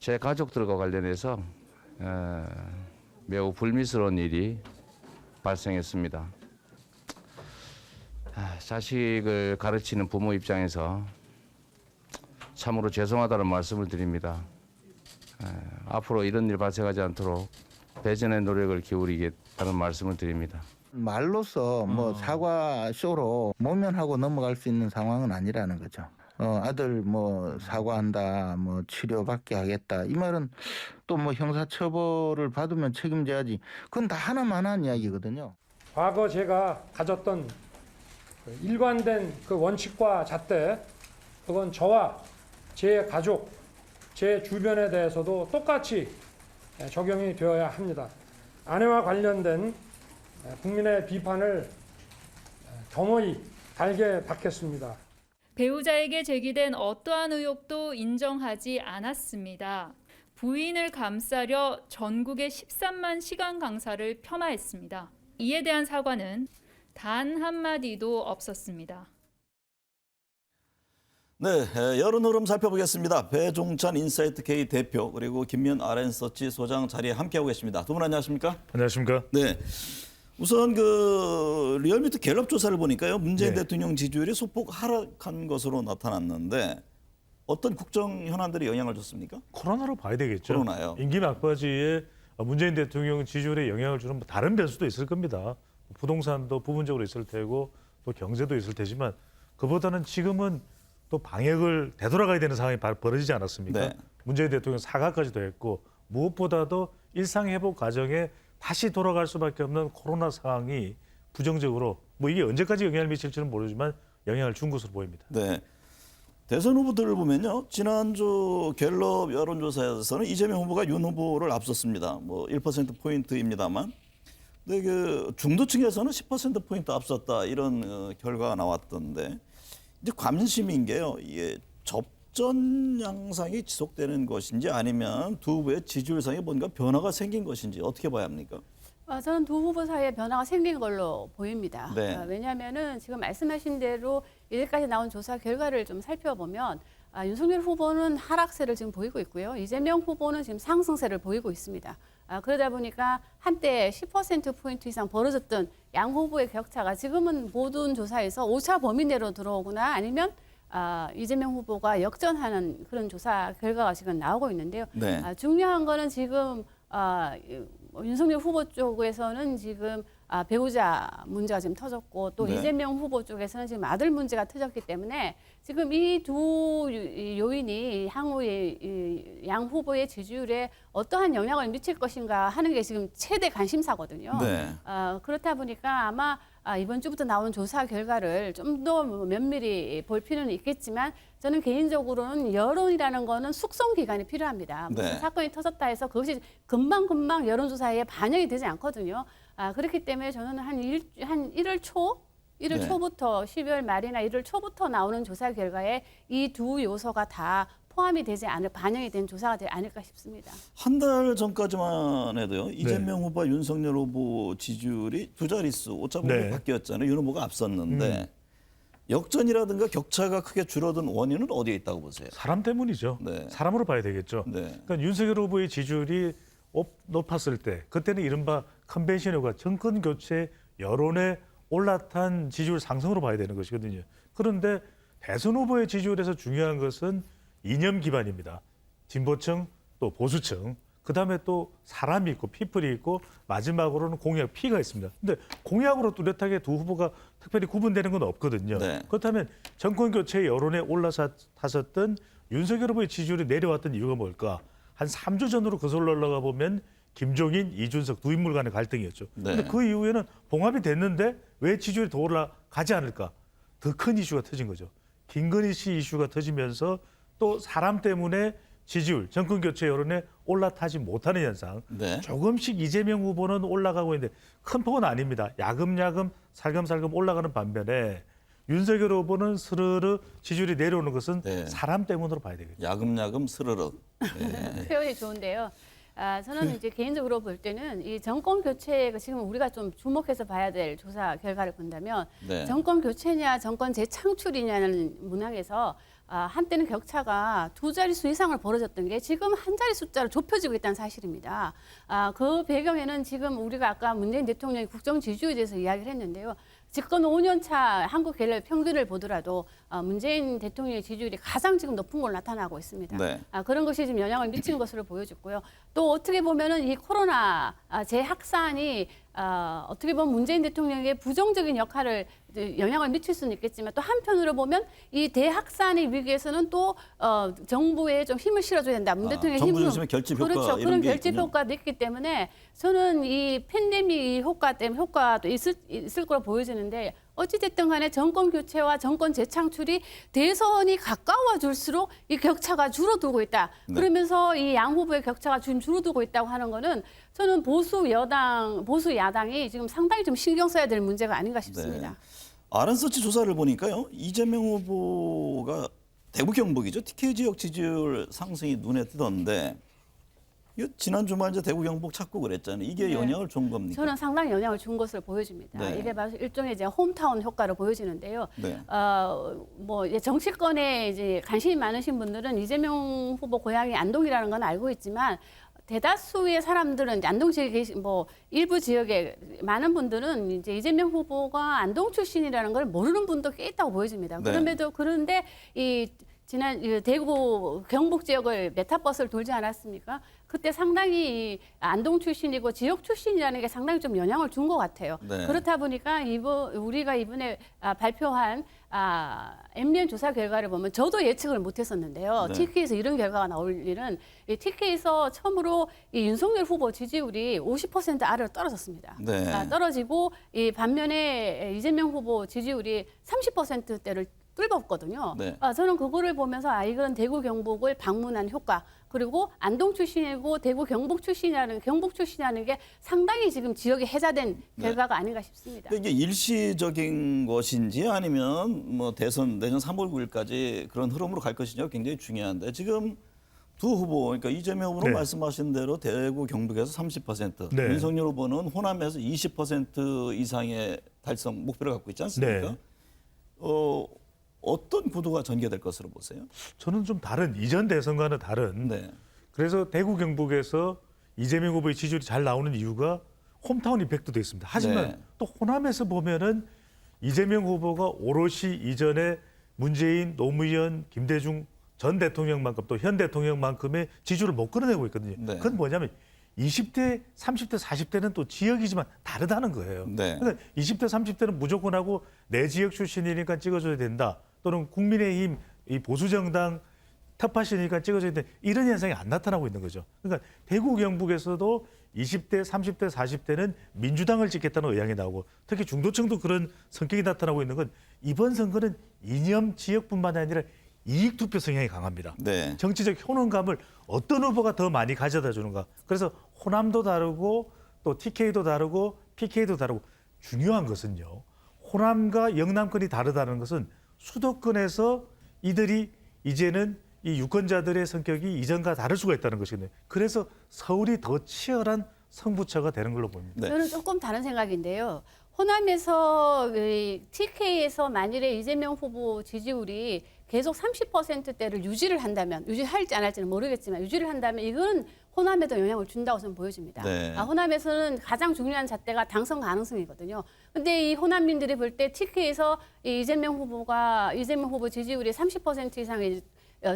제 가족들과 관련해서 매우 불미스러운 일이 발생했습니다. 자식을 가르치는 부모 입장에서 참으로 죄송하다는 말씀을 드립니다. 앞으로 이런 일 발생하지 않도록 배전의 노력을 기울이겠다는 말씀을 드립니다. 말로써 뭐 사과 쇼로 모면하고 넘어갈 수 있는 상황은 아니라는 거죠. 아들 뭐 사과한다, 뭐 치료받게 하겠다 이 말은 또 뭐 형사처벌을 받으면 책임져야지. 그건 다 하나만한 이야기거든요. 과거 제가 가졌던 일관된 그 원칙과 잣대, 그건 저와 제 가족, 제 주변에 대해서도 똑같이 적용이 되어야 합니다. 아내와 관련된 국민의 비판을 겸허히 달게 받겠습니다. 배우자에게 제기된 어떠한 의혹도 인정하지 않았습니다. 부인을 감싸려 전국의 13만 시간 강사를 폄하했습니다. 이에 대한 사과는 단 한마디도 없었습니다. 네, 여론 흐름 살펴보겠습니다. 배종찬 인사이트 K 대표 그리고 김미연 RN서치 소장 자리에 함께하고 계십니다. 두 분 안녕하십니까? 안녕하십니까? 네. 우선 그 리얼미터 갤럽 조사를 보니까요. 문재인 네. 대통령 지지율이 소폭 하락한 것으로 나타났는데 어떤 국정 현안들이 영향을 줬습니까? 코로나로 봐야 되겠죠. 코로나요. 임기 막바지에 문재인 대통령 지지율에 영향을 주는 다른 변수도 있을 겁니다. 부동산도 부분적으로 있을 테고 또 경제도 있을 테지만 그보다는 지금은 또 방역을 되돌아가야 되는 상황이 벌어지지 않았습니까? 네. 문재인 대통령 사과까지도 했고 무엇보다도 일상 회복 과정에 다시 돌아갈 수밖에 없는 코로나 상황이 부정적으로 뭐 이게 언제까지 영향을 미칠지는 모르지만 영향을 준 것으로 보입니다. 네. 대선 후보들을 보면요. 지난주 갤럽 여론조사에서는 이재명 후보가 윤 후보를 앞섰습니다. 뭐 1%포인트입니다만. 근데 그 중도층에서는 10%포인트 앞섰다 이런 결과가 나왔던데 이제 관심인 게요. 이게 접전 양상이 지속되는 것인지 아니면 두 후보의 지지율상에 뭔가 변화가 생긴 것인지 어떻게 봐야 합니까? 저는 두 후보 사이에 변화가 생긴 걸로 보입니다. 네. 왜냐하면은 지금 말씀하신 대로 이제까지 나온 조사 결과를 좀 살펴보면 윤석열 후보는 하락세를 지금 보이고 있고요. 이재명 후보는 지금 상승세를 보이고 있습니다. 그러다 보니까 한때 10%포인트 이상 벌어졌던 양 후보의 격차가 지금은 모든 조사에서 오차 범위 내로 들어오거나 아니면 이재명 후보가 역전하는 그런 조사 결과가 지금 나오고 있는데요. 네. 중요한 거는 지금 윤석열 후보 쪽에서는 지금 배우자 문제가 지금 터졌고 또 네. 이재명 후보 쪽에서는 지금 아들 문제가 터졌기 때문에 지금 이 두 요인이 향후에 양 후보의 지지율에 어떠한 영향을 미칠 것인가 하는 게 지금 최대 관심사거든요. 네. 그렇다 보니까 아마 이번 주부터 나온 조사 결과를 좀 더 면밀히 볼 필요는 있겠지만 저는 개인적으로는 여론이라는 거는 숙성 기간이 필요합니다. 무슨 네. 사건이 터졌다 해서 그것이 금방금방 여론조사에 반영이 되지 않거든요. 그렇기 때문에 저는 한 1월 초? 1월 네. 초부터 12월 말이나 1월 초부터 나오는 조사 결과에 이 두 요소가 다 포함이 되지 않을 반영이 된 조사가 되지 않을까 싶습니다. 한 달 전까지만 해도요. 이재명 후보와 윤석열 후보 지지율이 두 자릿수 오차범위 네. 바뀌었잖아요. 윤 후보가 앞섰는데 역전이라든가 격차가 크게 줄어든 원인은 어디에 있다고 보세요? 사람 때문이죠. 네. 사람으로 봐야 되겠죠. 네. 그러니까 윤석열 후보의 지지율이 높았을 때 그때는 이른바 컨벤션 효과, 정권 교체 여론에 올라탄 지지율 상승으로 봐야 되는 것이거든요. 그런데 대선 후보의 지지율에서 중요한 것은 이념 기반입니다. 진보층 또 보수층, 그다음에 또 사람이 있고 피플이 있고 마지막으로는 공약 P가 있습니다. 근데 공약으로 뚜렷하게 두 후보가 특별히 구분되는 건 없거든요. 네. 그렇다면 정권 교체 여론에 올라탔었던 윤석열 후보의 지지율이 내려왔던 이유가 뭘까? 한 3주 전으로 거슬러 올라가 보면 김종인, 이준석 두 인물 간의 갈등이었죠. 네. 근데 그 이후에는 봉합이 됐는데 왜 지지율이 더 올라가지 않을까? 더 큰 이슈가 터진 거죠. 김건희 씨 이슈가 터지면서 또 사람 때문에 지지율, 정권 교체 여론에 올라타지 못하는 현상. 네. 조금씩 이재명 후보는 올라가고 있는데 큰 폭은 아닙니다. 야금야금 살금살금 올라가는 반면에 윤석열 후보는 스르르 지지율이 내려오는 것은 네. 사람 때문으로 봐야 되겠죠. 야금야금 스르륵. 네. 표현이 좋은데요. 저는 이제 개인적으로 볼 때는 이 정권 교체가 지금 우리가 좀 주목해서 봐야 될 조사 결과를 본다면 네. 정권 교체냐 정권 재창출이냐는 문항에서 한때는 격차가 두 자릿수 이상을 벌어졌던 게 지금 한 자릿 숫자로 좁혀지고 있다는 사실입니다. 그 배경에는 지금 우리가 아까 문재인 대통령의 국정 지지율에 대해서 이야기를 했는데요. 집권 5년 차 한국 갤럽 평균을 보더라도 문재인 대통령의 지지율이 가장 지금 높은 걸로 나타나고 있습니다. 네. 그런 것이 지금 영향을 미친 것으로 보여졌고요. 또 어떻게 보면은 이 코로나 재확산이 어떻게 보면 문재인 대통령에게 부정적인 역할을 영향을 미칠 수는 있겠지만 또 한편으로 보면 이 대확산의 위기에서는 또 정부에 좀 힘을 실어줘야 된다. 문 대통령의 정부 힘을 중심의 결집 효과 그렇죠. 이런 그런 게 결집 있군요. 효과도 있기 때문에 저는 이 팬데믹 효과 때문에 효과도 있을 거로 보여지는데 어찌됐든 간에 정권 교체와 정권 재창출이 대선이 가까워질수록 이 격차가 줄어들고 있다. 네. 그러면서 이 양 후보의 격차가 좀 줄어들고 있다고 하는 거는 저는 보수 야당이 지금 상당히 좀 신경 써야 될 문제가 아닌가 싶습니다. 네. 아란서치 조사를 보니까요. 이재명 후보가 대구 경북이죠. TK 지역 지지율 상승이 눈에 띄던데 이거 지난 주말 이제 대구 경북 찾고 그랬잖아요. 이게 네. 영향을 준 겁니까? 저는 상당히 영향을 준 것으로 보여집니다. 네. 이게 바로 일종의 이제 홈타운 효과로 보여지는데요. 네. 뭐 이제 정치권에 이제 관심이 많으신 분들은 이재명 후보 고향이 안동이라는 건 알고 있지만 대다수의 사람들은 안동 지역에 계신 뭐 일부 지역에 많은 분들은 이제 이재명 후보가 안동 출신이라는 걸 모르는 분도 꽤 있다고 보여집니다. 네. 그런데 이 지난 대구 경북 지역을 메타버스를 돌지 않았습니까? 그때 상당히 이 안동 출신이고 지역 출신이라는 게 상당히 좀 영향을 준 것 같아요. 네. 그렇다 보니까 우리가 이번에 발표한 엠비엔 조사 결과를 보면 저도 예측을 못했었는데요. 네. TK에서 이런 결과가 나올 일은 이 TK에서 처음으로 이 윤석열 후보 지지율이 50% 아래로 떨어졌습니다. 네. 떨어지고 이 반면에 이재명 후보 지지율이 30%대를 뚫었거든요. 네. 저는 그거를 보면서 이건 대구 경북을 방문한 효과 그리고 안동 출신이고 대구 경북 출신이라는 게 상당히 지금 지역에 해자된 결과가 아닌가 싶습니다. 이게 일시적인 것인지 아니면 뭐 대선 내년 3월 9일까지 그런 흐름으로 갈 것이냐 굉장히 중요한데 지금 두 후보 그러니까 이재명 후보는 네. 말씀하신 대로 대구 경북에서 30%, 네. 윤석열 후보는 호남에서 20% 이상의 달성 목표를 갖고 있지 않습니까? 네. 어떤 구도가 전개될 것으로 보세요? 저는 좀 다른 이전 대선과는 다른. 네. 그래서 대구 경북에서 이재명 후보의 지지율이 잘 나오는 이유가 홈타운 이펙트도 있습니다. 하지만 네. 또 호남에서 보면은 이재명 후보가 오롯이 이전에 문재인, 노무현, 김대중 전 대통령만큼 또 현 대통령만큼의 지지율을 못 끌어내고 있거든요. 네. 그건 뭐냐면 20대, 30대, 40대는 또 지역이지만 다르다는 거예요. 네. 그러니까 20대, 30대는 무조건 하고 내 지역 출신이니까 찍어줘야 된다. 또는 국민의힘 이 보수정당 텃밭이니까 찍어줘야 된다. 이런 현상이 안 나타나고 있는 거죠. 그러니까 대구 경북에서도 20대, 30대, 40대는 민주당을 찍겠다는 의향이 나오고 특히 중도층도 그런 성격이 나타나고 있는 건 이번 선거는 이념 지역뿐만 아니라 이익투표 성향이 강합니다. 네. 정치적 효능감을 어떤 후보가 더 많이 가져다 주는가. 그래서 호남도 다르고 또 TK도 다르고 PK도 다르고 중요한 것은요. 호남과 영남권이 다르다는 것은 수도권에서 이들이 이제는 이 유권자들의 성격이 이전과 다를 수가 있다는 것이거든요. 그래서 서울이 더 치열한 승부처가 되는 걸로 봅니다. 네. 저는 조금 다른 생각인데요. 호남에서 TK에서 만일에 이재명 후보 지지율이 계속 30%대를 유지할지 안 할지는 모르겠지만 유지를 한다면 이건 호남에도 영향을 준다고 저는 보여집니다. 네. 호남에서는 가장 중요한 잣대가 당선 가능성이거든요. 근데 이 호남민들이 볼 때 TK에서 이재명 후보 지지율이 30% 이상이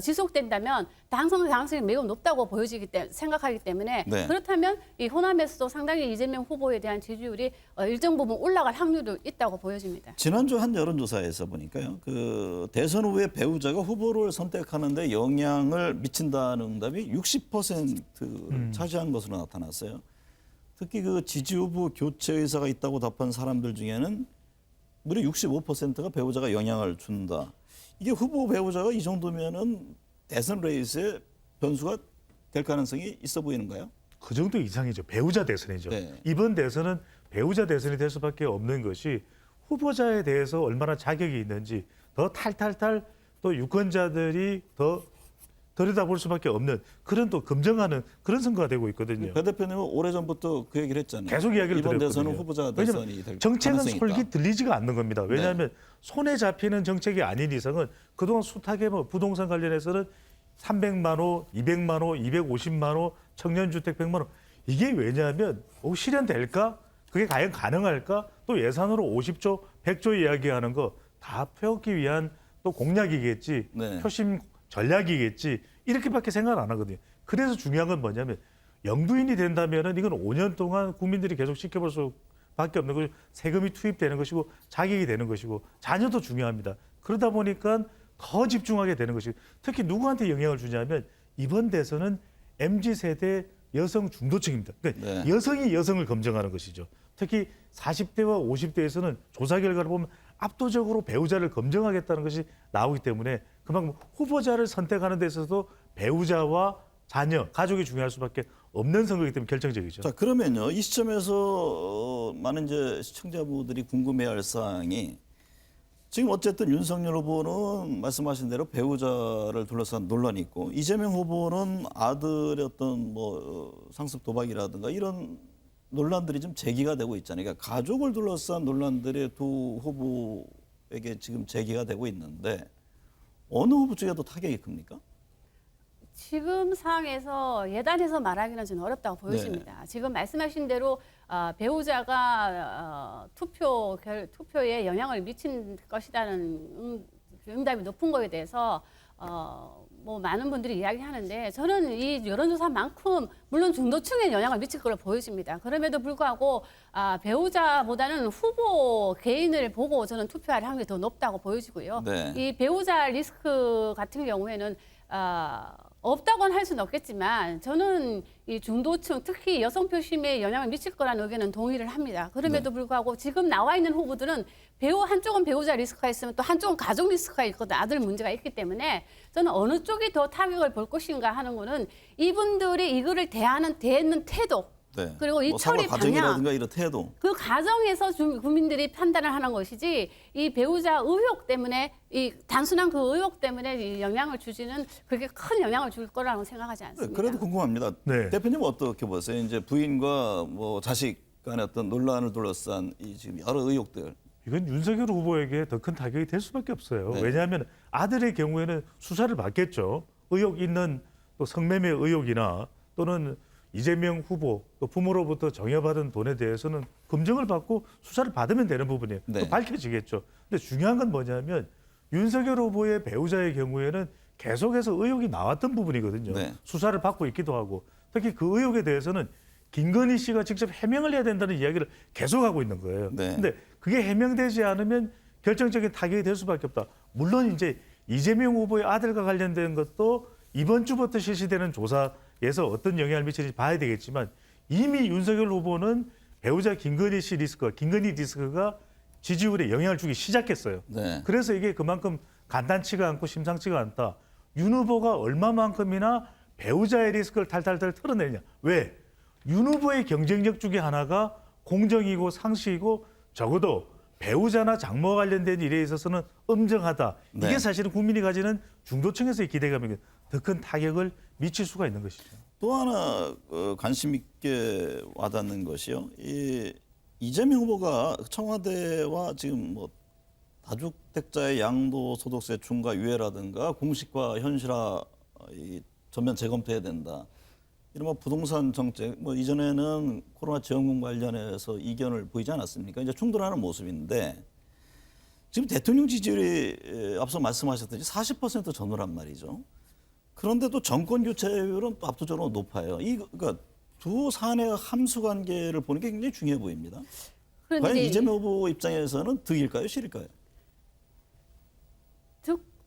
지속된다면 당선 가능성이 매우 높다고 생각하기 때문에 네. 그렇다면 이 호남에서도 상당히 이재명 후보에 대한 지지율이 일정 부분 올라갈 확률도 있다고 보여집니다. 지난주 한 여론조사에서 보니까요. 그 대선 후에 배우자가 후보를 선택하는데 영향을 미친다는 응답이 60% 차지한 것으로 나타났어요. 특히 그 지지 후보 교체 의사가 있다고 답한 사람들 중에는 무려 65%가 배우자가 영향을 준다. 이게 후보 배우자가 이 정도면은 대선 레이스에 변수가 될 가능성이 있어 보이는가요? 그 정도 이상이죠. 배우자 대선이죠. 네. 이번 대선은 배우자 대선이 될 수밖에 없는 것이 후보자에 대해서 얼마나 자격이 있는지 더 탈탈탈 또 유권자들이 더 들여다볼 수밖에 없는 그런 또 검증하는 그런 선거가 되고 있거든요. 배 대표님은 오래전부터 그 얘기를 했잖아요. 계속 이야기를 이번 드렸거든요. 대선은 후보자 대선이 될 정책은 가능성이 있다. 솔깃 들리지가 않는 겁니다. 왜냐하면 손에 잡히는 정책이 아닌 이상은 그동안 숱하게 뭐 부동산 관련해서는 300만 호, 200만 호, 250만 호, 청년주택 100만 호 이게 왜냐하면 실현될까? 그게 과연 가능할까? 또 예산으로 50조, 100조 이야기하는 거 다 펴기 위한 또 공약이겠지, 네. 표심 전략이겠지 이렇게밖에 생각 안 하거든요. 그래서 중요한 건 뭐냐면 영부인이 된다면은 이건 5년 동안 국민들이 계속 지켜볼 수밖에 없는 것이고 세금이 투입되는 것이고 자격이 되는 것이고 자녀도 중요합니다. 그러다 보니까 더 집중하게 되는 것이고 특히 누구한테 영향을 주냐면 이번 대선은 MZ세대 여성 중도층입니다. 그러니까 네. 여성이 여성을 검증하는 것이죠. 특히 40대와 50대에서는 조사 결과를 보면 압도적으로 배우자를 검증하겠다는 것이 나오기 때문에 그만큼 후보자를 선택하는 데 있어서도 배우자와 자녀, 가족이 중요할 수밖에 없는 선거이기 때문에 결정적이죠. 자, 그러면요. 이 시점에서 많은 이제 시청자분들이 궁금해할 사항이 지금 어쨌든 윤석열 후보는 말씀하신 대로 배우자를 둘러싼 논란이 있고 이재명 후보는 아들의 어떤 뭐 상습 도박이라든가 이런 논란들이 좀 제기가 되고 있잖아요. 그러니까 가족을 둘러싼 논란들이 두 후보에게 지금 제기가 되고 있는데 어느 후보 쪽에 더 타격이 큽니까? 지금 상황에서 예단해서 말하기는 좀 어렵다고 보여집니다. 지금 말씀하신 대로 배우자가 투표에 영향을 미친 것이라는 응답이 높은 거에 대해서 뭐 많은 분들이 이야기하는데 저는 이 여론조사만큼 물론 중도층에 영향을 미칠 걸로 보여집니다. 그럼에도 불구하고 배우자보다는 후보 개인을 보고 저는 투표할 확률이 더 높다고 보여지고요. 네. 이 배우자 리스크 같은 경우에는 없다고는 할 수는 없겠지만 저는 이 중도층 특히 여성 표심에 영향을 미칠 거라는 의견은 동의를 합니다. 그럼에도 불구하고 지금 나와 있는 후보들은 한쪽은 배우자 리스크가 있으면 또 한쪽은 가족 리스크가 있거든 아들 문제가 있기 때문에 저는 어느 쪽이 더 타격을 볼 것인가 하는 거는 이분들이 이거를 대하는 태도 네. 그리고 이 뭐 처리 사과 방향 과정이라든가 이런 태도. 그 과정에서 국민들이 판단을 하는 것이지 이 배우자 의혹 때문에 이 단순한 그 의혹 때문에 이 영향을 주지는 그렇게 큰 영향을 줄 거라고 생각하지 않습니다. 그래도 궁금합니다. 네. 대표님 어떻게 보세요? 이제 부인과 뭐 자식 간의 어떤 논란을 둘러싼 이 지금 여러 의혹들. 이건 윤석열 후보에게 더 큰 타격이 될 수밖에 없어요. 네. 왜냐하면 아들의 경우에는 수사를 받겠죠. 의혹 있는 또 성매매 의혹이나 또는 이재명 후보 또 부모로부터 정여받은 돈에 대해서는 검증을 받고 수사를 받으면 되는 부분이에요. 네. 또 밝혀지겠죠. 근데 중요한 건 뭐냐면 윤석열 후보의 배우자의 경우에는 계속해서 의혹이 나왔던 부분이거든요. 네. 수사를 받고 있기도 하고 특히 그 의혹에 대해서는 김건희 씨가 직접 해명을 해야 된다는 이야기를 계속하고 있는 거예요. 네. 근데 그게 해명되지 않으면 결정적인 타격이 될 수밖에 없다. 물론 이제 이재명 후보의 아들과 관련된 것도 이번 주부터 실시되는 조사에서 어떤 영향을 미치는지 봐야 되겠지만 이미 윤석열 후보는 배우자 김건희 씨 김건희 리스크가 지지율에 영향을 주기 시작했어요. 네. 그래서 이게 그만큼 간단치가 않고 심상치가 않다. 윤 후보가 얼마만큼이나 배우자의 리스크를 탈탈탈 털어내냐. 왜? 윤 후보의 경쟁력 중에 하나가 공정이고 상식이고 적어도 배우자나 장모와 관련된 일에 있어서는 엄정하다. 이게 네. 사실은 국민이 가지는 중도층에서의 기대감이 더 큰 타격을 미칠 수가 있는 것이죠. 또 하나 관심 있게 와닿는 것이요. 이재명 후보가 청와대와 지금 뭐 다주택자의 양도소득세 중과 유예라든가 공식화 현실화 전면 재검토해야 된다. 이른바 부동산 정책, 뭐 이전에는 코로나 지원금 관련해서 이견을 보이지 않았습니까? 이제 충돌하는 모습인데 지금 대통령 지지율이 앞서 말씀하셨듯이 40% 전후란 말이죠. 그런데도 정권 교체율은 또 압도적으로 높아요. 그러니까 두 사안의 함수 관계를 보는 게 굉장히 중요해 보입니다. 그런데 과연 이제 이재명 후보 입장에서는 득일까요, 실일까요?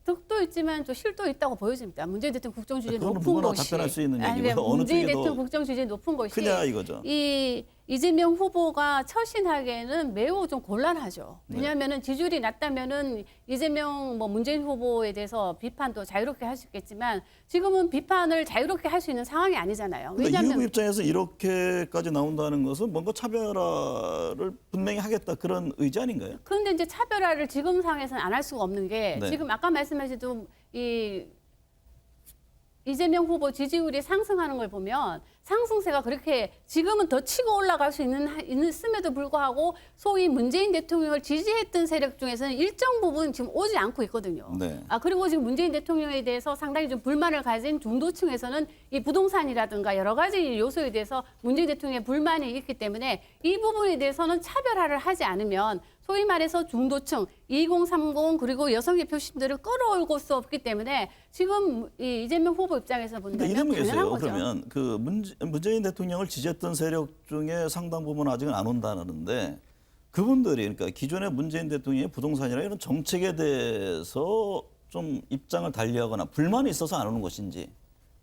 득도 있지만 또 실도 있다가 보여집니다. 문재인 대통령 국정 주제 그거는 높은 누구나 것이 답변할 수 있는 얘기고요. 어느 문재인 쪽이 더 대통령 국정 주제 높은 것이 크냐 이거죠. 이 이재명 후보가 처신하기에는 매우 좀 곤란하죠. 네. 왜냐하면은 지지율이 낮다면은 이재명 문재인 후보에 대해서 비판도 자유롭게 할 수 있겠지만 지금은 비판을 자유롭게 할 수 있는 상황이 아니잖아요. 그러니까 이 후보 왜냐하면 입장에서 이렇게까지 나온다는 것은 뭔가 차별화를 분명히 하겠다 그런 의지 아닌가요? 그런데 이제 차별화를 지금 상황에서는 안 할 수가 없는 게 네. 지금 아까 말씀하신 이 이재명 후보 지지율이 상승하는 걸 보면 상승세가 그렇게 지금은 더 치고 올라갈 수 있음에도 불구하고 소위 문재인 대통령을 지지했던 세력 중에서는 일정 부분 지금 오지 않고 있거든요. 네. 그리고 지금 문재인 대통령에 대해서 상당히 좀 불만을 가진 중도층에서는 이 부동산이라든가 여러 가지 요소에 대해서 문재인 대통령의 불만이 있기 때문에 이 부분에 대해서는 차별화를 하지 않으면 소위 말해서 중도층, 2030 그리고 여성의 표심들을 끌어올릴 수 없기 때문에 지금 이 이재명 후보 입장에서 근데 본다면 이런 게 당연한 있어요. 거죠. 그러면 그 문재인 대통령을 지지했던 세력 중에 상당 부분 아직은 안 온다는데 그분들이 그러니까 기존의 문재인 대통령의 부동산이나 이런 정책에 대해서 좀 입장을 달리하거나 불만이 있어서 안 오는 것인지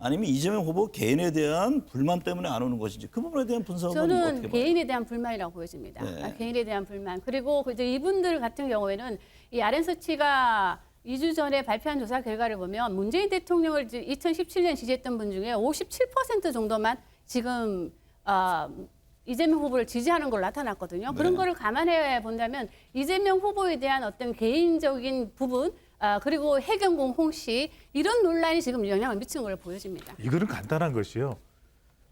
아니면 이재명 후보 개인에 대한 불만 때문에 안 오는 것인지 그 부분에 대한 분석은 저는 어떻게 봐요? 개인에 대한 불만이라고 보여집니다. 네. 개인에 대한 불만. 그리고 이제 이분들 같은 경우에는 이 아랜서치가 2주 전에 발표한 조사 결과를 보면 문재인 대통령을 2017년 지지했던 분 중에 57% 정도만 지금 이재명 후보를 지지하는 걸로 나타났거든요. 그런 네. 거를 감안해 본다면 이재명 후보에 대한 어떤 개인적인 부분 그리고 해경공 홍씨 이런 논란이 지금 영향을 미친 걸로 보여집니다. 이거는 간단한 것이요.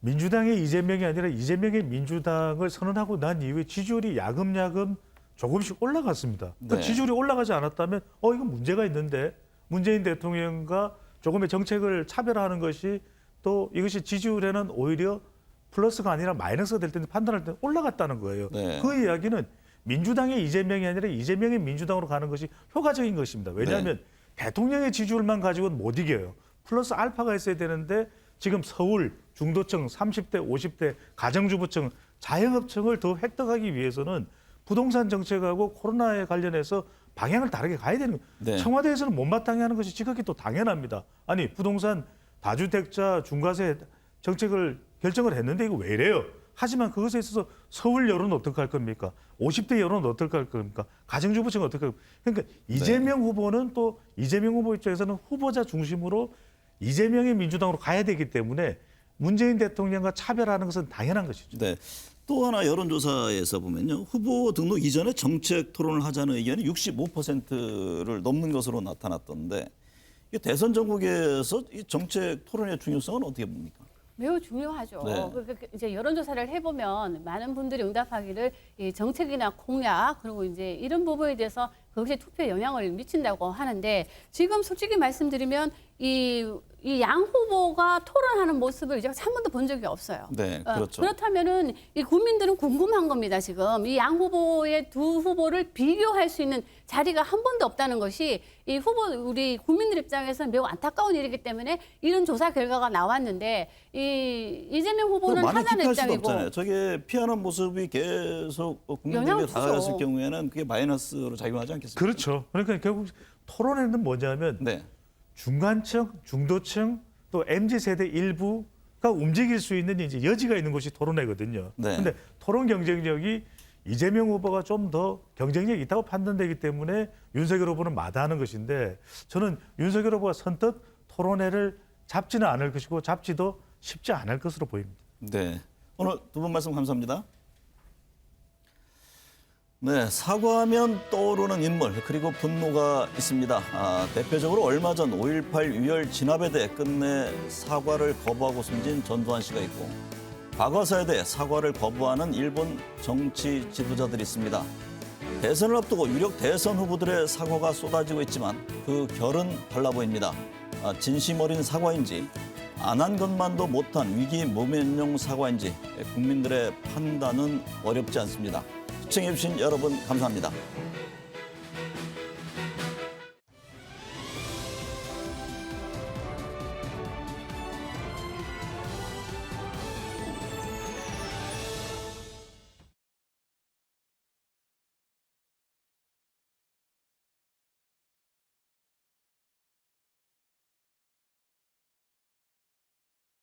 민주당의 이재명이 아니라 이재명의 민주당을 선언하고 난 이후에 지지율이 야금야금 조금씩 올라갔습니다. 그 네. 지지율이 올라가지 않았다면 이거 문제가 있는데 문재인 대통령과 조금의 정책을 차별화하는 것이 또 이것이 지지율에는 오히려 플러스가 아니라 마이너스가 될 텐데 판단할 때 올라갔다는 거예요. 네. 그 이야기는 민주당의 이재명이 아니라 이재명의 민주당으로 가는 것이 효과적인 것입니다. 왜냐하면 대통령의 지지율만 가지고는 못 이겨요. 플러스 알파가 있어야 되는데 지금 서울 중도층 30대 50대 가정주부층 자영업층을 더 획득하기 위해서는 부동산 정책하고 코로나에 관련해서 방향을 다르게 가야 되는 거예요. 네. 청와대에서는 못마땅해 하는 것이 지극히 또 당연합니다. 아니 부동산 다주택자 중과세 정책을 결정을 했는데 이거 왜 이래요? 하지만 그것에 있어서 서울 여론은 어떻게 할 겁니까? 50대 여론은 어떻게 할 겁니까? 가정주부층은 어떻게 할 겁니까? 그러니까 이재명 후보는 또 이재명 후보 입장에서는 후보자 중심으로 이재명의 민주당으로 가야 되기 때문에 문재인 대통령과 차별하는 것은 당연한 것이죠. 네. 또 하나 여론조사에서 보면요. 후보 등록 이전에 정책 토론을 하자는 의견이 65%를 넘는 것으로 나타났던데 이 대선 전국에서 이 정책 토론의 중요성은 어떻게 봅니까? 매우 중요하죠. 네. 이제 여론조사를 해보면 많은 분들이 응답하기를 이 정책이나 공약 그리고 이제 이런 부분에 대해서 그것이 투표에 영향을 미친다고 하는데 지금 솔직히 말씀드리면 이 양 후보가 토론하는 모습을 이제 한 번도 본 적이 없어요. 네, 그렇죠. 그렇다면은 이 국민들은 궁금한 겁니다. 지금 이 양 후보의 두 후보를 비교할 수 있는 자리가 한 번도 없다는 것이 이 후보 우리 국민들 입장에서는 매우 안타까운 일이기 때문에 이런 조사 결과가 나왔는데 이재명 후보는 많이 하자는 기피할 수도 입장이고 없잖아요. 저게 피하는 모습이 계속 국민들에게 영향을 다가갔을 주죠. 경우에는 그게 마이너스로 작용하지 않겠습니까? 그렇죠. 그러니까 결국 토론회는 뭐냐면 네. 중간층, 중도층, 또 MZ세대 일부가 움직일 수 있는 이제 여지가 있는 곳이 토론회거든요. 네. 그런데 토론 경쟁력이 이재명 후보가 좀 더 경쟁력이 있다고 판단되기 때문에 윤석열 후보는 마다하는 것인데 저는 윤석열 후보가 선뜻 토론회를 잡지는 않을 것이고 잡지도 쉽지 않을 것으로 보입니다. 네. 오늘 두 분 말씀 감사합니다. 네, 사과하면 떠오르는 인물 그리고 분노가 있습니다. 대표적으로 얼마 전 5.18 유혈 진압에 대해 끝내 사과를 거부하고 숨진 전두환 씨가 있고 과거사에 대해 사과를 거부하는 일본 정치 지도자들이 있습니다. 대선을 앞두고 유력 대선 후보들의 사과가 쏟아지고 있지만 그 결은 달라 보입니다. 진심 어린 사과인지 안 한 것만도 못한 위기 모면용 사과인지 국민들의 판단은 어렵지 않습니다. 시청해주신 여러분 감사합니다.